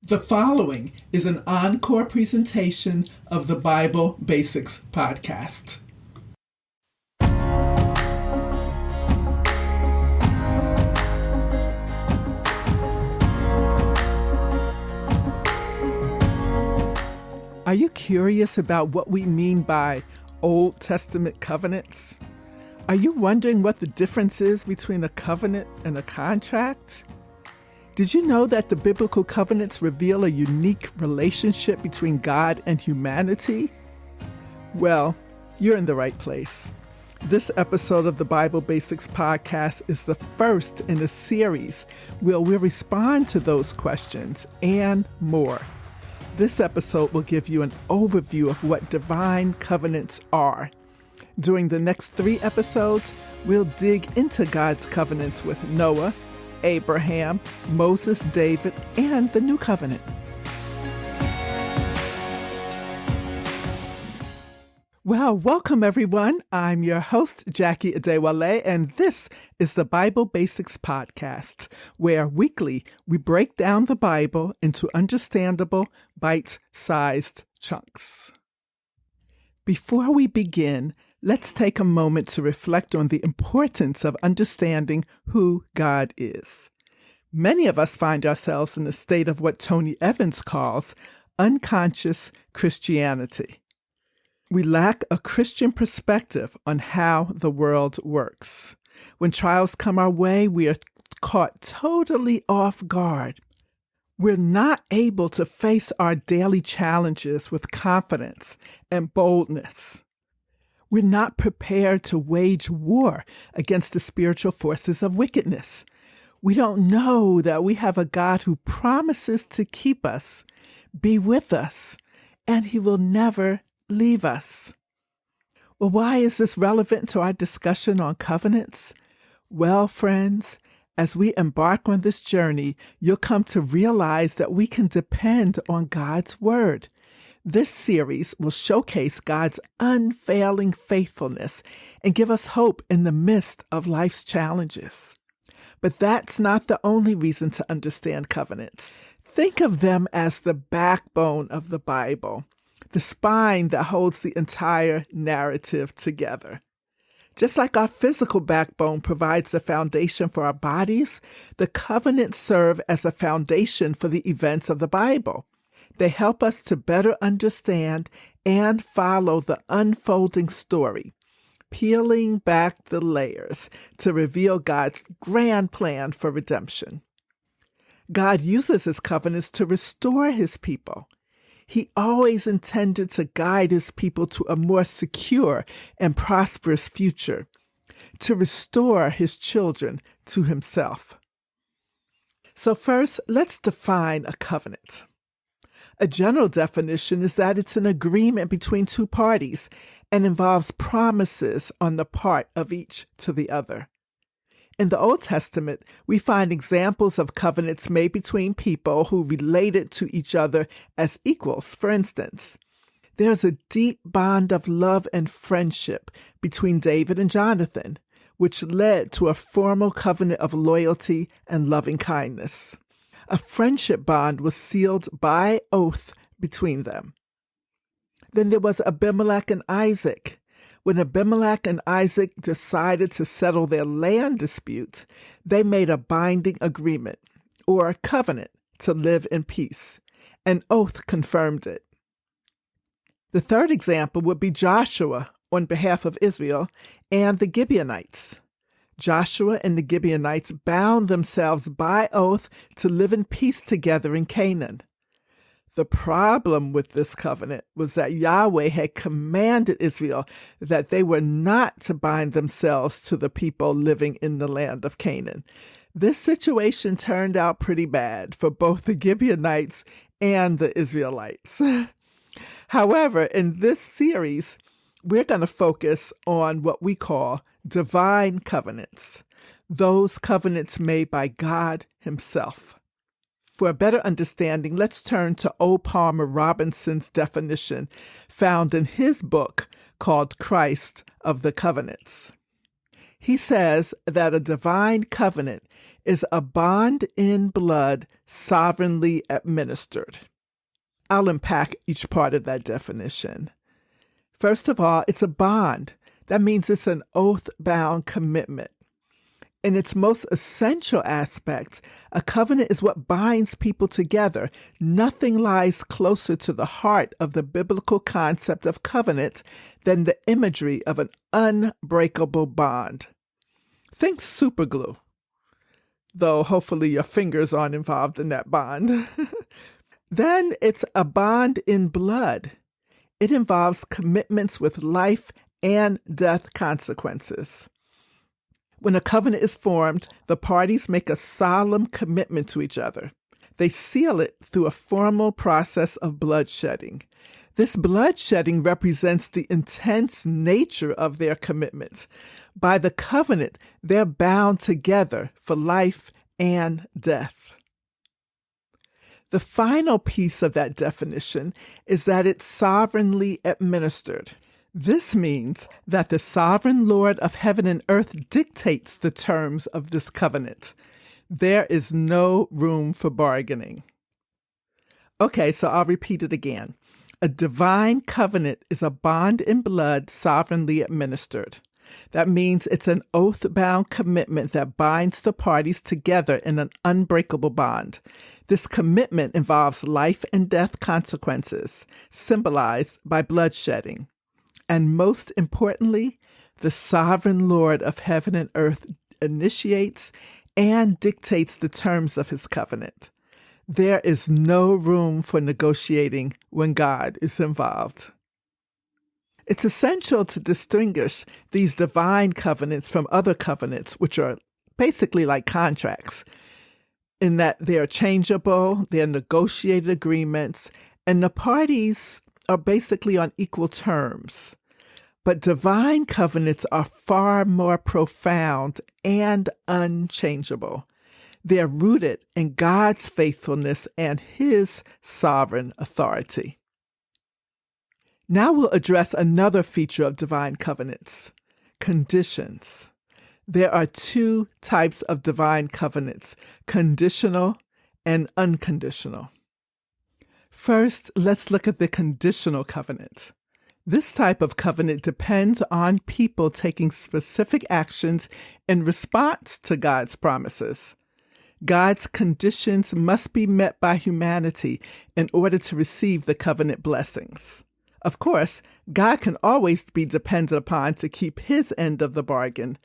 The following is an encore presentation of the Bible Basics podcast. Are you curious about what we mean by Old Testament covenants? Are you wondering what the difference is between a covenant and a contract? Did you know that the biblical covenants reveal a unique relationship between God and humanity? Well, you're in the right place. This episode of the Bible Basics podcast is the first in a series where we'll respond to those questions and more. This episode will give you an overview of what divine covenants are. During the next 3 episodes, we'll dig into God's covenants with Noah, Abraham, Moses, David, and the New Covenant. Well, welcome everyone. I'm your host, Jackie Adewale, and this is the Bible Basics Podcast, where weekly we break down the Bible into understandable, bite-sized chunks. Before we begin, let's take a moment to reflect on the importance of understanding who God is. Many of us find ourselves in a state of what Tony Evans calls unconscious Christianity. We lack a Christian perspective on how the world works. When trials come our way, we are caught totally off guard. We're not able to face our daily challenges with confidence and boldness. We're not prepared to wage war against the spiritual forces of wickedness. We don't know that we have a God who promises to keep us, be with us, and He will never leave us. Well, why is this relevant to our discussion on covenants? Well, friends, as we embark on this journey, you'll come to realize that we can depend on God's Word. This series will showcase God's unfailing faithfulness and give us hope in the midst of life's challenges. But that's not the only reason to understand covenants. Think of them as the backbone of the Bible, the spine that holds the entire narrative together. Just like our physical backbone provides the foundation for our bodies, the covenants serve as a foundation for the events of the Bible. They help us to better understand and follow the unfolding story, peeling back the layers to reveal God's grand plan for redemption. God uses His covenants to restore His people. He always intended to guide His people to a more secure and prosperous future, to restore His children to Himself. So first, let's define a covenant. A general definition is that it's an agreement between 2 parties and involves promises on the part of each to the other. In the Old Testament, we find examples of covenants made between people who related to each other as equals. For instance, there's a deep bond of love and friendship between David and Jonathan, which led to a formal covenant of loyalty and loving kindness. A friendship bond was sealed by oath between them. Then there was Abimelech and Isaac. When Abimelech and Isaac decided to settle their land disputes, they made a binding agreement, or a covenant, to live in peace. An oath confirmed it. The third example would be Joshua on behalf of Israel and the Gibeonites. Joshua and the Gibeonites bound themselves by oath to live in peace together in Canaan. The problem with this covenant was that Yahweh had commanded Israel that they were not to bind themselves to the people living in the land of Canaan. This situation turned out pretty bad for both the Gibeonites and the Israelites. However, in this series, we're going to focus on what we call divine covenants, those covenants made by God Himself. For a better understanding, let's turn to O. Palmer Robinson's definition found in his book called Christ of the Covenants. He says that a divine covenant is a bond in blood sovereignly administered. I'll unpack each part of that definition. First of all, it's a bond. That means it's an oath-bound commitment. In its most essential aspect, a covenant is what binds people together. Nothing lies closer to the heart of the biblical concept of covenant than the imagery of an unbreakable bond. Think superglue, though hopefully your fingers aren't involved in that bond. Then it's a bond in blood. It involves commitments with life and death consequences. When a covenant is formed, the parties make a solemn commitment to each other. They seal it through a formal process of bloodshedding. This bloodshedding represents the intense nature of their commitment. By the covenant, they're bound together for life and death. The final piece of that definition is that it's sovereignly administered. This means that the sovereign Lord of heaven and earth dictates the terms of this covenant. There is no room for bargaining. Okay, so I'll repeat it again. A divine covenant is a bond in blood sovereignly administered. That means it's an oath-bound commitment that binds the parties together in an unbreakable bond. This commitment involves life and death consequences, symbolized by bloodshedding. And most importantly, the sovereign Lord of heaven and earth initiates and dictates the terms of his covenant. There is no room for negotiating when God is involved. It's essential to distinguish these divine covenants from other covenants, which are basically like contracts, in that they are changeable, they're negotiated agreements, and the parties are basically on equal terms. But divine covenants are far more profound and unchangeable. They're rooted in God's faithfulness and his sovereign authority. Now we'll address another feature of divine covenants: conditions. There are two types of divine covenants: conditional and unconditional. First, let's look at the conditional covenant. This type of covenant depends on people taking specific actions in response to God's promises. God's conditions must be met by humanity in order to receive the covenant blessings. Of course, God can always be depended upon to keep his end of the bargain.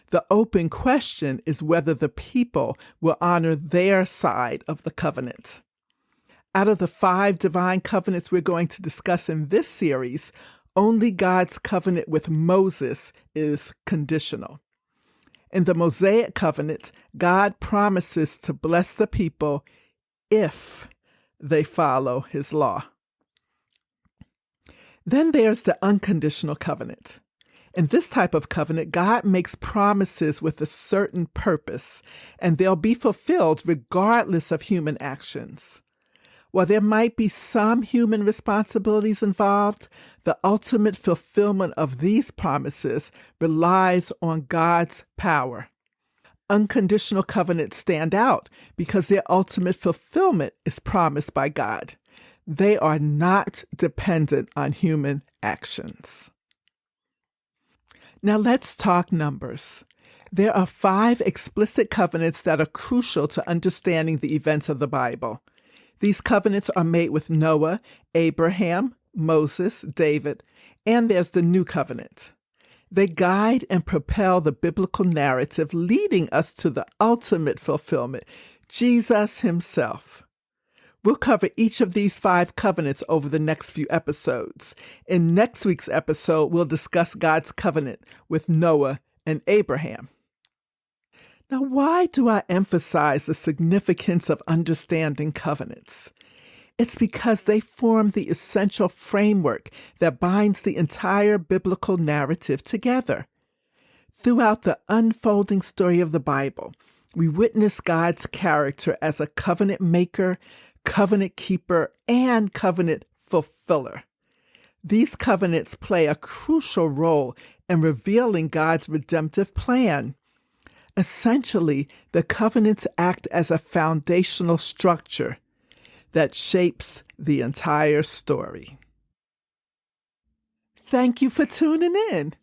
The open question is whether the people will honor their side of the covenant. Out of the 5 divine covenants we're going to discuss in this series, only God's covenant with Moses is conditional. In the Mosaic covenant, God promises to bless the people if they follow his law. Then there's the unconditional covenant. In this type of covenant, God makes promises with a certain purpose, and they'll be fulfilled regardless of human actions. While there might be some human responsibilities involved, the ultimate fulfillment of these promises relies on God's power. Unconditional covenants stand out because their ultimate fulfillment is promised by God. They are not dependent on human actions. Now let's talk numbers. There are 5 explicit covenants that are crucial to understanding the events of the Bible. These covenants are made with Noah, Abraham, Moses, David, and there's the New Covenant. They guide and propel the biblical narrative, leading us to the ultimate fulfillment, Jesus himself. We'll cover each of these 5 covenants over the next few episodes. In next week's episode, we'll discuss God's covenant with Noah and Abraham. Now, why do I emphasize the significance of understanding covenants? It's because they form the essential framework that binds the entire biblical narrative together. Throughout the unfolding story of the Bible, we witness God's character as a covenant maker, covenant keeper, and covenant fulfiller. These covenants play a crucial role in revealing God's redemptive plan. Essentially, the covenants act as a foundational structure that shapes the entire story. Thank you for tuning in.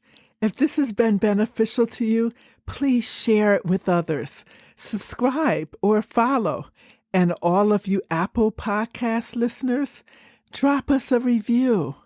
If this has been beneficial to you, please share it with others. Subscribe or follow. And all of you Apple Podcast listeners, drop us a review.